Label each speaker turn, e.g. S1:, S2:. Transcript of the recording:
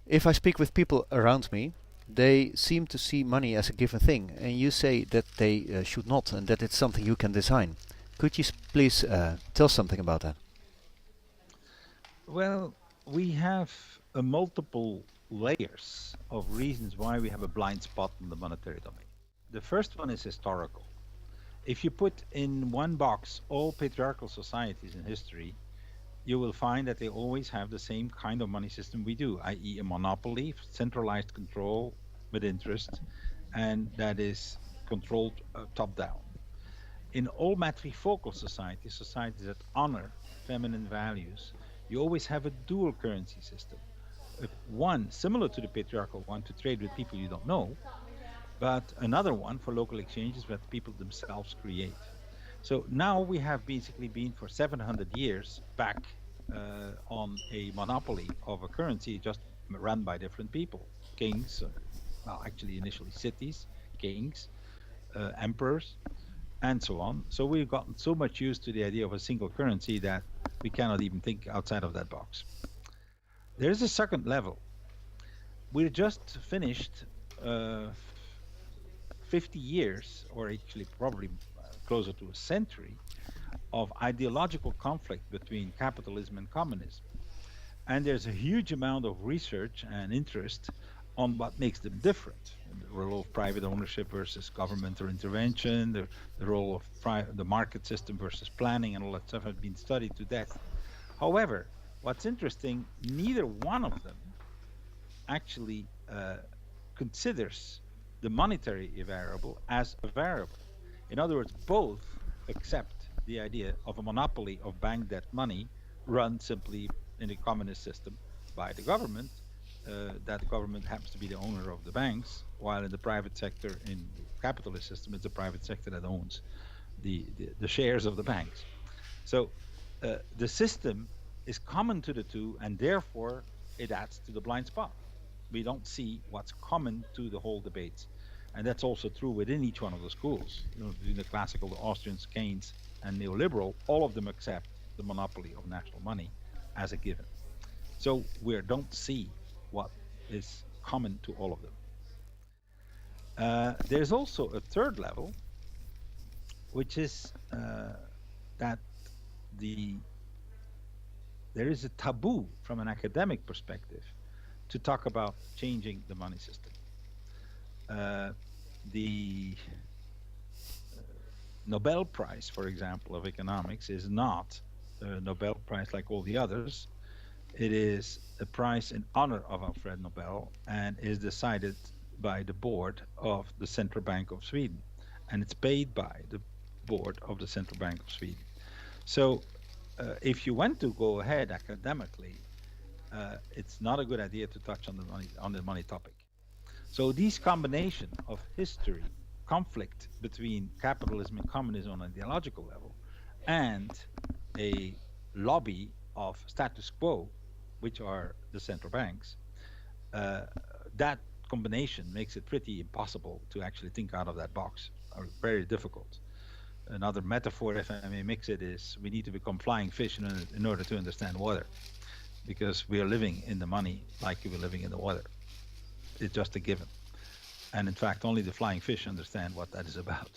S1: If I speak with people around me, they seem to see money as a given thing, and you say that they should not, and that it's something you can design. Could you please tell something about that?
S2: Well, we have multiple layers of reasons why we have a blind spot in the monetary domain. The first one is historical. If you put in one box all patriarchal societies in history, you will find that they always have the same kind of money system we do, i.e., a monopoly, centralized control with interest, and that is controlled top down. In all matrifocal societies, societies that honor feminine values, you always have a dual currency system. One similar to the patriarchal one to trade with people you don't know, but another one for local exchanges that people themselves create. So now we have basically been for 700 years back on a monopoly of a currency just run by different people, kings, well, actually initially cities, kings, emperors, and so on. So we've gotten so much used to the idea of a single currency that we cannot even think outside of that box. There's a second level. We just finished 50 years, or actually probably closer to a century, of ideological conflict between capitalism and communism. And there's a huge amount of research and interest on what makes them different. The role of private ownership versus governmental intervention, the role of the market system versus planning, and all that stuff has been studied to death. However, what's interesting, neither one of them actually considers the monetary variable as a variable. In other words, both accept the idea of a monopoly of bank debt money run simply in a communist system by the government. That government happens to be the owner of the banks, while in the private sector, in the capitalist system, it's the private sector that owns the shares of the banks. So the system is common to the two, and therefore it adds to the blind spot. We don't see what's common to the whole debates. And that's also true within each one of the schools. In the classical, the Austrians, Keynes, and neoliberal, all of them accept the monopoly of national money as a given. So we don't see what is common to all of them. There's also a third level, which is that there is a taboo from an academic perspective to talk about changing the money system. The Nobel Prize, for example, of economics is not a Nobel Prize like all the others. It is a prize in honor of Alfred Nobel and is decided by the board of the Central Bank of Sweden. And it's paid by the board of the Central Bank of Sweden. So if you want to go ahead academically, it's not a good idea to touch on the money topic. So these combination of history, conflict between capitalism and communism on an ideological level, and a lobby of status quo, which are the central banks, that combination makes it pretty impossible to actually think out of that box, or very difficult. Another metaphor, if I may mix it, is we need to become flying fish in order to understand water, because we are living in the money like we were living in the water. It's just a given. And in fact, only the flying fish understand what that is about.